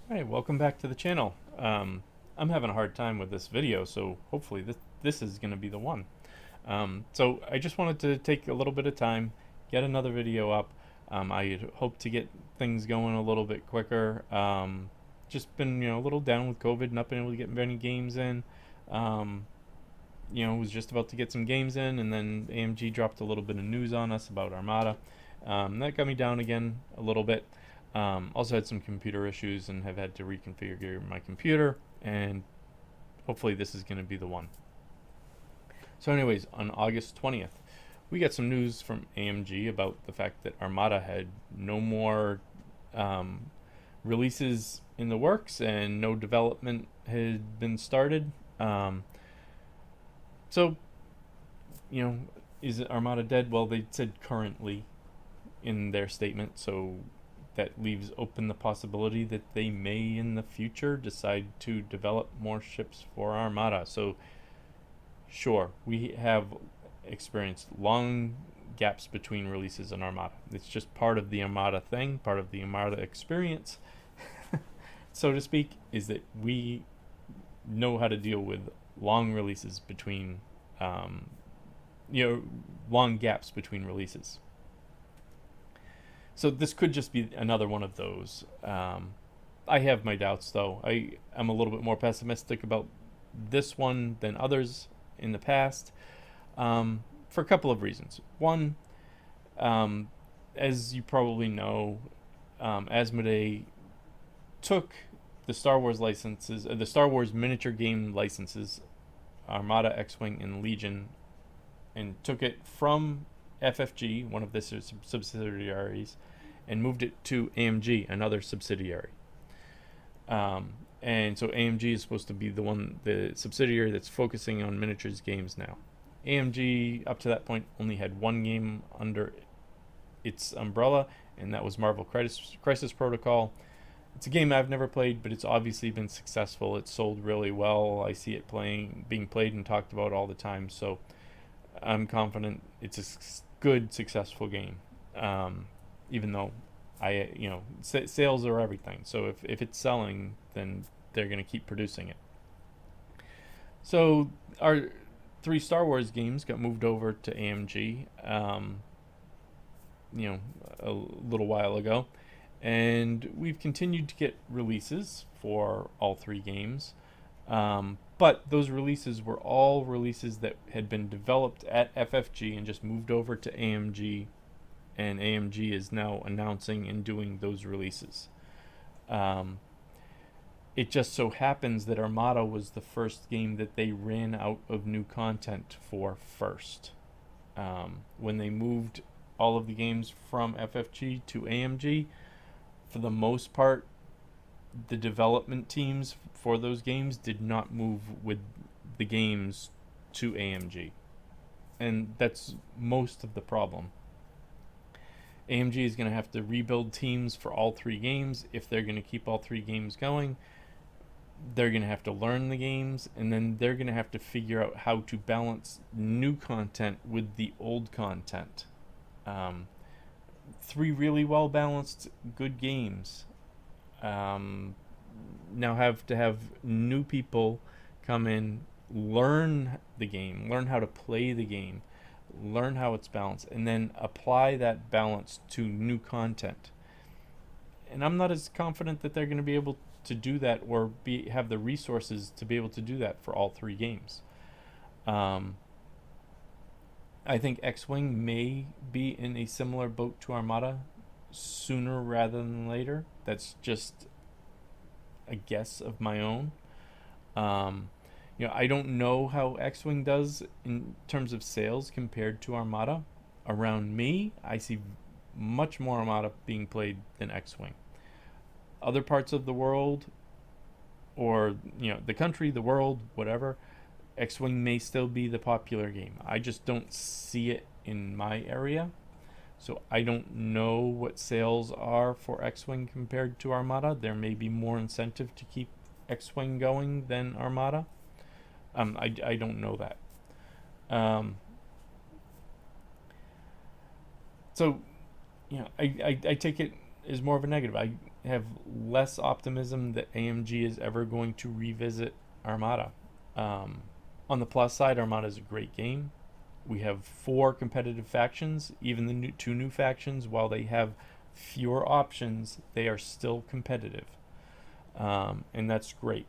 Hey, welcome back to the channel. I'm having a hard time with this video, so hopefully this is going to be the one. So I just wanted to take a little bit of time, get another video up. I hope to get things going a little bit quicker. Just been a little down with COVID, not been able to get many games in. Um, was just about to get some games in, and then AMG dropped a little bit of news on us about Armada. That got me down again a little bit. Also had some computer issues and have had to reconfigure my computer, and hopefully this is going to be the one. So, anyways, on August 20th, we got some news from AMG about the fact that Armada had no more um, releases in the works and no development had been started. So, you know, is Armada dead? Well, they said currently in their statement, so that leaves open the possibility that they may in the future decide to develop more ships for Armada. So, sure, we have experienced long gaps between releases in Armada. It's just part of the Armada thing, part of the Armada experience, so to speak, is that we know how to deal with long releases between, um, long gaps between releases. So this could just be another one of those. I have my doubts, though. I am a little bit more pessimistic about this one than others in the past, for a couple of reasons. One, um, as you probably know, Asmodee took the Star Wars licenses, the Star Wars miniature game licenses, Armada, X-wing, and Legion, and took it from FFG, one of the subsidiaries, and moved it to AMG, another subsidiary. And so AMG is supposed to be the subsidiary that's focusing on miniatures games now. AMG, up to that point, only had one game under its umbrella, and that was Marvel Crisis Protocol. It's a game I've never played, but it's obviously been successful. It's sold really well. I see it being played and talked about all the time. So I'm confident it's a good, successful game. Even though sales are everything. So if it's selling, then they're going to keep producing it. So our three Star Wars games got moved over to AMG, a little while ago, and we've continued to get releases for all three games. But those releases were all releases that had been developed at FFG and just moved over to AMG, and AMG is now announcing and doing those releases. Um, it just so happens that Armada was the first game that they ran out of new content for first. When they moved all of the games from FFG to AMG, for the most part, the development teams for those games did not move with the games to AMG. And that's most of the problem. AMG is going to have to rebuild teams for all three games if they're going to keep all three games going. They're going to have to learn the games, and then they're going to have to figure out how to balance new content with the old content. Three really well balanced, good games. Now have to have new people come in, learn the game, learn how to play the game, learn how it's balanced, and then apply that balance to new content. And I'm not as confident that they're going to be able to do that or have the resources to be able to do that for all three games. I think X-Wing may be in a similar boat to Armada sooner rather than later. That's just a guess of my own. I don't know how X-Wing does in terms of sales compared to Armada. Around me, I see much more Armada being played than X-Wing. Other parts of the world, or the country, the world, whatever, X-Wing may still be the popular game. I just don't see it in my area. So I don't know what sales are for X-Wing compared to Armada. There may be more incentive to keep X-Wing going than Armada. I don't know that. Um, so, I take it as more of a negative. have less optimism that AMG is ever going to revisit Armada. Um, on the plus side, Armada is a great game. We have 4 competitive factions. Even the 2 new factions, while they have fewer options, they are still competitive, and that's great.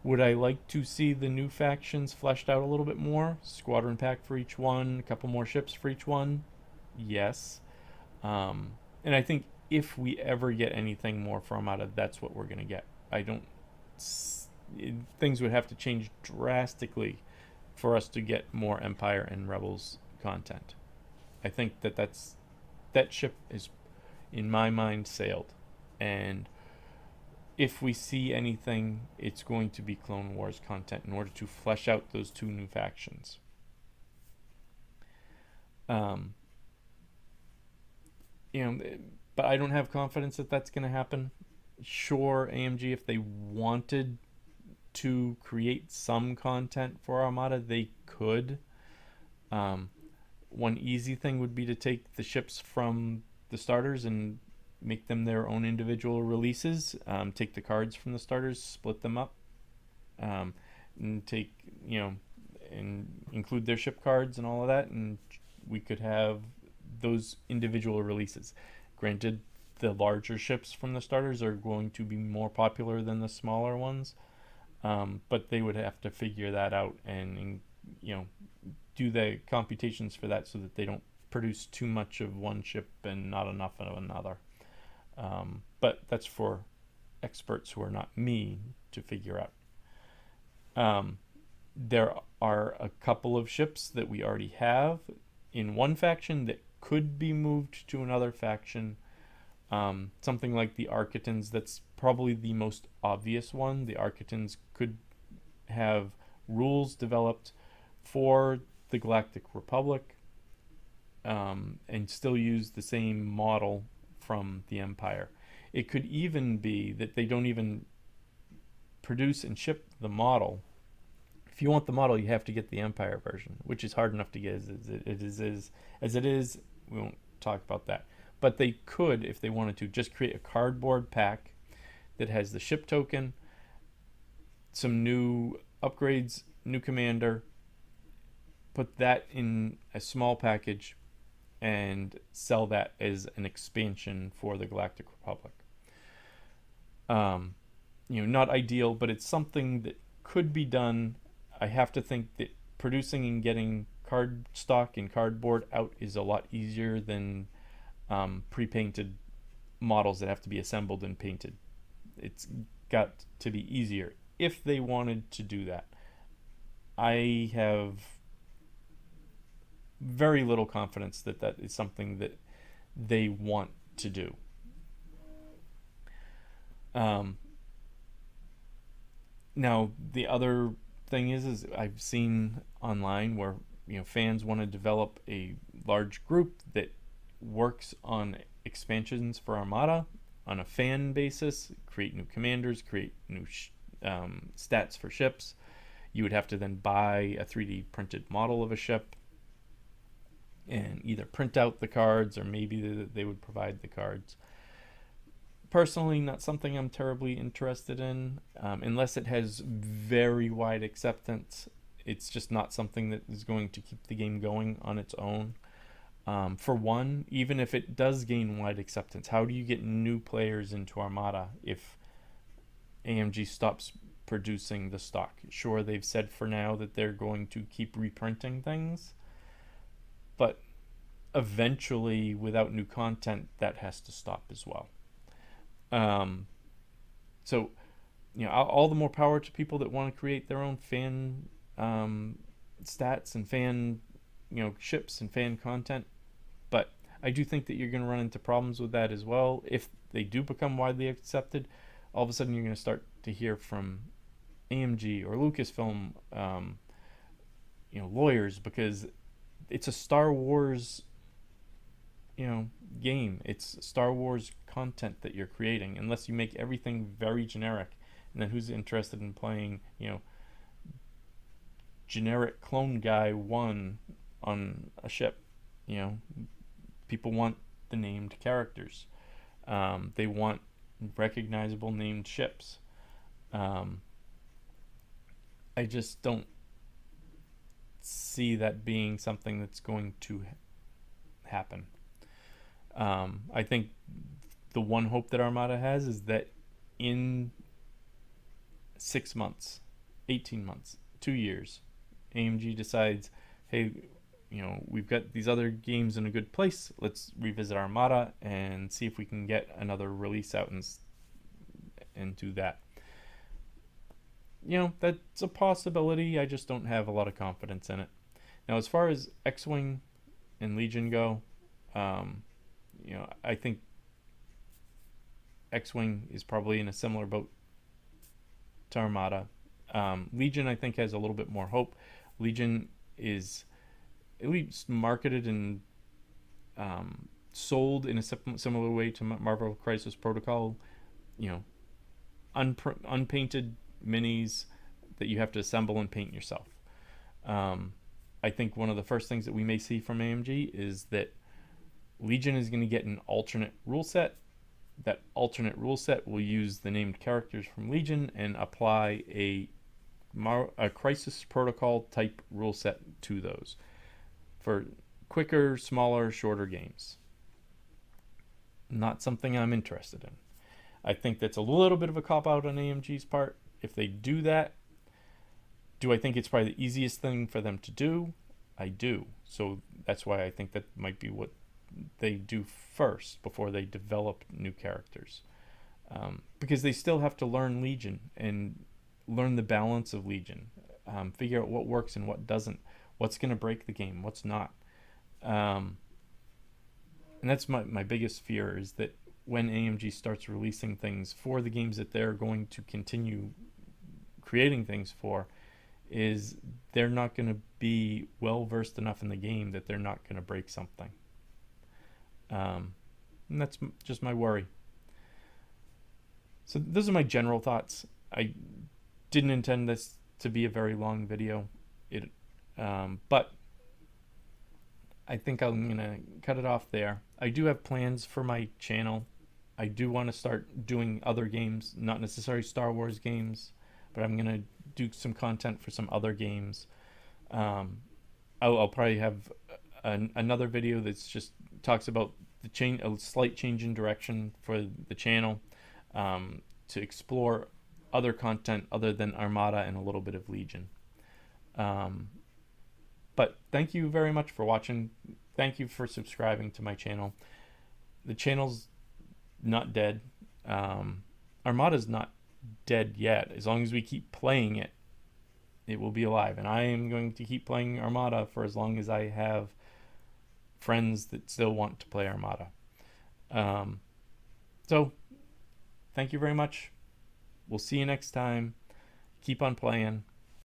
Would I like to see the new factions fleshed out a little bit more? Squadron pack for each one, a couple more ships for each one? Yes. Um, and I think if we ever get anything more for Armada, that's what we're going to get. I don't. Things would have to change drastically for us to get more Empire and Rebels content. I think that ship is, in my mind, sailed. And if we see anything, it's going to be Clone Wars content in order to flesh out those 2 new factions. Um, you know, but I don't have confidence that that's going to happen. Sure, AMG, if they wanted to create some content for Armada, they could. Um, One easy thing would be to take the ships from the starters and make them their own individual releases. Take the cards from the starters, split them up, um, and take and include their ship cards and all of that, and we could have those individual releases. Granted, the larger ships from the starters are going to be more popular than the smaller ones, but they would have to figure that out and do the computations for that so that they don't produce too much of one ship and not enough of another. But that's for experts who are not me to figure out. There are a couple of ships that we already have in one faction that could be moved to another faction. Something like the Architans, that's probably the most obvious one. The Architans could have rules developed for the Galactic Republic, and still use the same model from the Empire. It could even be that they don't even produce and ship the model. If you want the model, you have to get the Empire version, which is hard enough to get as it is. We won't talk about that. But they could, if they wanted to, just create a cardboard pack that has the ship token, some new upgrades, new commander, put that in a small package, and sell that as an expansion for the Galactic Republic. Not ideal, but it's something that could be done. I have to think that producing and getting card stock and cardboard out is a lot easier than pre-painted models that have to be assembled and painted. It's got to be easier if they wanted to do that. I have very little confidence that that is something that they want to do. Now, the other thing is I've seen online where fans want to develop a large group that works on expansions for Armada on a fan basis, create new commanders, create new stats for ships. You would have to then buy a 3D printed model of a ship and either print out the cards or maybe they would provide the cards. Personally, not something I'm terribly interested in, unless it has very wide acceptance. It's just not something that is going to keep the game going on its own. For one, even if it does gain wide acceptance, how do you get new players into Armada if AMG stops producing the stock? Sure, they've said for now that they're going to keep reprinting things, but eventually, without new content, that has to stop as well. So, all the more power to people that want to create their own fan stats and fan, ships and fan content. But I do think that you're going to run into problems with that as well. If they do become widely accepted, all of a sudden you're going to start to hear from AMG or Lucasfilm, lawyers, because it's a Star Wars, game. It's Star Wars content that you're creating. Unless you make everything very generic, and then who's interested in playing, generic clone guy 1 on a ship? People want the named characters. They want recognizable named ships. Um, I just don't see that being something that's going to happen. I think the one hope that Armada has is that in 6 months, 18 months, 2 years, AMG decides, hey, we've got these other games in a good place. Let's revisit Armada and see if we can get another release out and do that. That's a possibility. I just don't have a lot of confidence in it. Now, as far as X-Wing and Legion go, I think X-Wing is probably in a similar boat to Armada. Legion, I think, has a little bit more hope. Legion is at least marketed and sold in a similar way to Marvel Crisis Protocol. Unpainted minis that you have to assemble and paint yourself. I think one of the first things that we may see from AMG is that Legion is going to get an alternate rule set. That alternate rule set will use the named characters from Legion and apply a Crisis Protocol type rule set to those for quicker, smaller, shorter games. Not something I'm interested in. I think that's a little bit of a cop-out on AMG's part. If they do that, do I think it's probably the easiest thing for them to do? I do. So that's why I think that might be what they do first before they develop new characters. Because they still have to learn Legion and learn the balance of Legion. Figure out what works and what doesn't. What's going to break the game, what's not. And that's my biggest fear, is that when AMG starts releasing things for the games that they're going to continue creating things for, is they're not going to be well versed enough in the game that they're not going to break something. And that's just my worry. So those are my general thoughts. I didn't intend this to be a very long video, but I think I'm going to cut it off there. I do have plans for my channel. I do want to start doing other games, not necessarily Star Wars games, but I'm going to do some content for some other games. I'll probably have another video that's just talks about a slight change in direction for the channel, to explore other content other than Armada and a little bit of Legion. But thank you very much for watching. Thank you for subscribing to my channel. The channel's not dead. Armada's not dead yet. As long as we keep playing it, it will be alive. And I am going to keep playing Armada for as long as I have friends that still want to play Armada. So, thank you very much. We'll see you next time. Keep on playing.